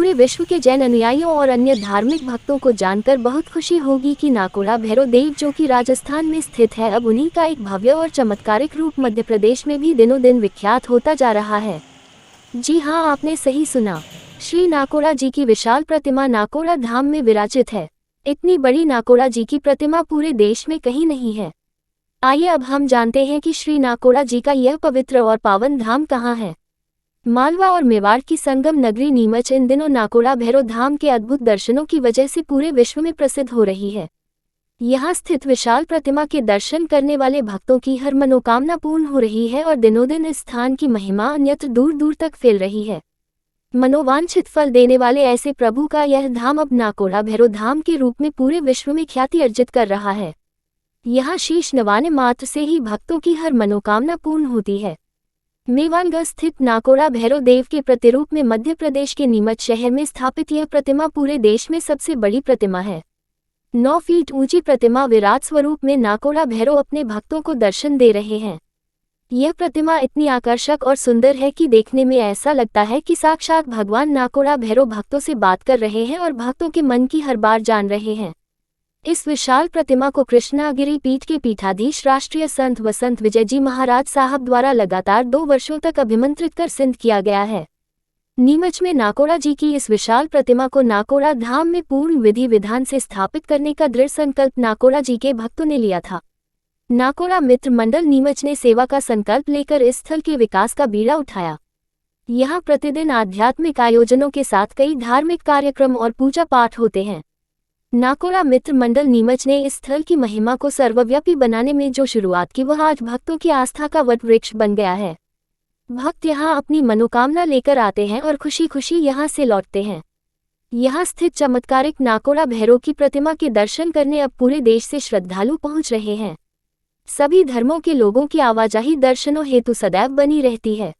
पूरे विश्व के जैन अनुयायियों और अन्य धार्मिक भक्तों को जानकर बहुत खुशी होगी कि नाकोड़ा भैरव देव, जो कि राजस्थान में स्थित है, अब उन्हीं का एक भव्य और चमत्कारिक रूप मध्य प्रदेश में भी दिनों दिन विख्यात होता जा रहा है। जी हाँ, आपने सही सुना। श्री नाकोड़ा जी की विशाल प्रतिमा नाकोड़ा धाम में विराजित है। इतनी बड़ी नाकोड़ा जी की प्रतिमा पूरे देश में कहीं नहीं है। आइए अब हम जानते हैं कि श्री नाकोड़ा जी का यह पवित्र और पावन धाम कहाँ है। मालवा और मेवाड़ की संगम नगरी नीमच इन दिनों नाकोड़ा भैरव धाम के अद्भुत दर्शनों की वजह से पूरे विश्व में प्रसिद्ध हो रही है। यहाँ स्थित विशाल प्रतिमा के दर्शन करने वाले भक्तों की हर मनोकामना पूर्ण हो रही है और दिनों दिन इस स्थान की महिमा अन्यत्र दूर दूर तक फैल रही है। मनोवांछित फल देने वाले ऐसे प्रभु का यह धाम अब नाकोड़ा भैरव धाम के रूप में पूरे विश्व में ख्याति अर्जित कर रहा है। यहाँ शीश नवाने मात्र से ही भक्तों की हर मनोकामना पूर्ण होती है। मेवाड़गढ़ स्थित नाकोड़ा भैरव देव के प्रतिरूप में मध्य प्रदेश के नीमच शहर में स्थापित यह प्रतिमा पूरे देश में सबसे बड़ी प्रतिमा है। 9 फीट ऊंची प्रतिमा विराट स्वरूप में नाकोड़ा भैरव अपने भक्तों को दर्शन दे रहे हैं। यह प्रतिमा इतनी आकर्षक और सुंदर है कि देखने में ऐसा लगता है कि साक्षात भगवान नाकोड़ा भैरव भक्तों से बात कर रहे हैं और भक्तों के मन की हर बात जान रहे हैं। इस विशाल प्रतिमा को कृष्णागिरी पीठ के पीठाधीश राष्ट्रीय संत वसंत विजय जी महाराज साहब द्वारा लगातार 2 वर्षों तक अभिमंत्रित कर सिद्ध किया गया है। नीमच में नाकोड़ा जी की इस विशाल प्रतिमा को नाकोड़ा धाम में पूर्ण विधि विधान से स्थापित करने का दृढ़ संकल्प नाकोड़ा जी के भक्तों ने लिया था। नाकोड़ा मित्र मंडल नीमच ने सेवा का संकल्प लेकर इस स्थल के विकास का बीड़ा उठाया। यहाँ प्रतिदिन आध्यात्मिक आयोजनों के साथ कई धार्मिक कार्यक्रम और पूजा पाठ होते हैं। नाकोड़ा मित्र मंडल नीमच ने इस स्थल की महिमा को सर्वव्यापी बनाने में जो शुरुआत की, वह आज भक्तों की आस्था का वट वृक्ष बन गया है। भक्त यहाँ अपनी मनोकामना लेकर आते हैं और खुशी खुशी यहाँ से लौटते हैं। यहाँ स्थित चमत्कारिक नाकोड़ा भैरव की प्रतिमा के दर्शन करने अब पूरे देश से श्रद्धालु पहुँच रहे हैं। सभी धर्मों के लोगों की आवाजाही दर्शनों हेतु सदैव बनी रहती है।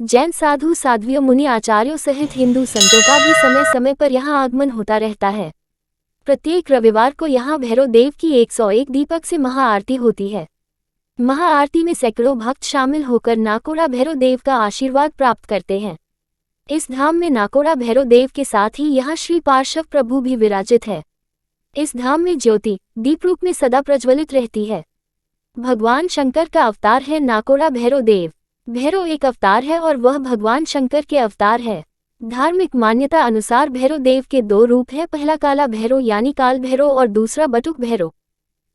जैन साधु साध्वियों मुनि आचार्यों सहित हिंदू संतों का भी समय समय पर यहाँ आगमन होता रहता है। प्रत्येक रविवार को यहाँ भैरव देव की 101 दीपक से महाआरती होती है। महाआरती में सैकड़ों भक्त शामिल होकर नाकोड़ा भैरव देव का आशीर्वाद प्राप्त करते हैं। इस धाम में नाकोड़ा भैरव देव के साथ ही यहाँ श्री पार्श्व प्रभु भी विराजित है। इस धाम में ज्योति दीप रूप में सदा प्रज्वलित रहती है। भगवान शंकर का अवतार है नाकोड़ा भैरव देव। भैरव एक अवतार है और वह भगवान शंकर के अवतार है। धार्मिक मान्यता अनुसार भैरव देव के 2 रूप हैं, पहला काला भैरव यानी काल भैरव और दूसरा बटुक भैरव।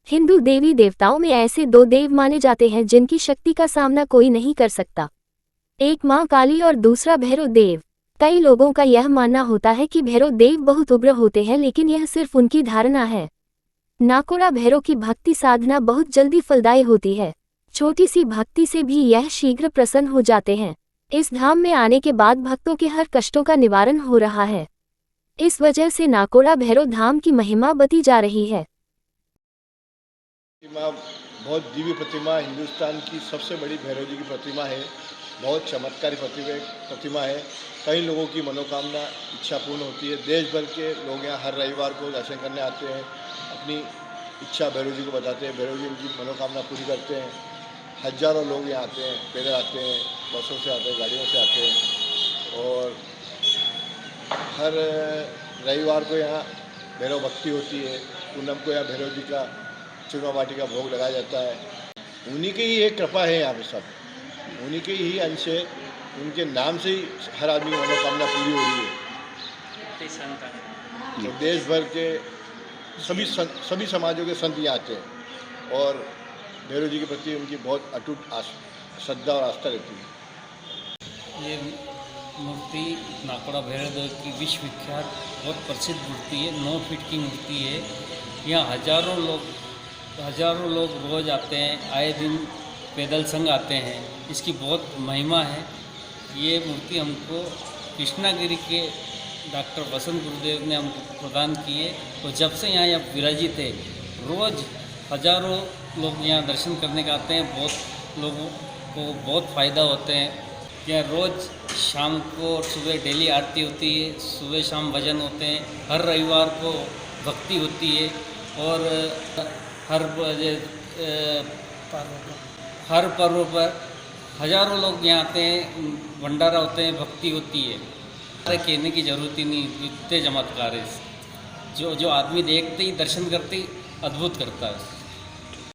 हिंदू देवी देवताओं में ऐसे 2 देव माने जाते हैं जिनकी शक्ति का सामना कोई नहीं कर सकता। एक मां काली और दूसरा भैरव देव। कई लोगों का यह मानना होता है कि भैरव देव बहुत उग्र होते हैं, लेकिन यह सिर्फ उनकी धारणा है। नाकोड़ा भैरव की भक्ति साधना बहुत जल्दी फलदायी होती है। छोटी सी भक्ति से भी यह शीघ्र प्रसन्न हो जाते हैं। इस धाम में आने के बाद भक्तों के हर कष्टों का निवारण हो रहा है। इस वजह से नाकोड़ा भैरव धाम की महिमा बढ़ती जा रही है। प्रतिमा बहुत दिव्य प्रतिमा, हिंदुस्तान की सबसे बड़ी भैरव जी की प्रतिमा है। बहुत चमत्कारी प्रतिमा है। कई लोगों की मनोकामना इच्छा पूर्ण होती है। देश भर के लोग यहाँ हर रविवार को दर्शन करने आते हैं, अपनी इच्छा भैरव जी को बताते हैं, भैरव जी उनकी मनोकामना पूरी करते हैं। हजारों लोग यहाँ आते हैं, पैदल आते हैं, बसों से आते हैं, गाड़ियों से आते हैं और हर रविवार को यहाँ भैरव भक्ति होती है। पूनम को यहाँ भैरव जी का चूरमा बाटी का भोग लगाया जाता है। उन्हीं की ही एक कृपा है यहाँ पे, सब उन्हीं के ही अंश है। उनके नाम से ही हर आदमी की मनोकामना पूरी हो रही है। तो देश भर के सभी समाजों के संत यहाँ आते हैं और भैरव जी के प्रति उनकी बहुत अटूट श्रद्धा और आस्था रहती है। ये मूर्ति नाकोड़ा भैरव देव की विश्व विख्यात बहुत प्रसिद्ध मूर्ति है। 9 फीट की मूर्ति है। यहाँ हजारों लोग रोज आते हैं, आए दिन पैदल संग आते हैं। इसकी बहुत महिमा है। ये मूर्ति हमको कृष्णागिरी के डॉक्टर वसंत गुरुदेव ने हमको प्रदान की है। तो जब से यहाँ विराजित है, रोज़ हजारों लोग यहाँ दर्शन करने के आते हैं। बहुत लोगों को बहुत फ़ायदा होते हैं। यहाँ रोज़ शाम को और सुबह डेली आरती होती है, सुबह शाम भजन होते हैं। हर रविवार को भक्ति होती है और हर पर्व पर हजारों लोग यहाँ आते हैं, भंडारा होते हैं, भक्ति होती है। कहने की जरूरत ही नहीं, इतने चमत्कार है। जो जो आदमी देखते ही दर्शन करते ही अद्भुत करता है।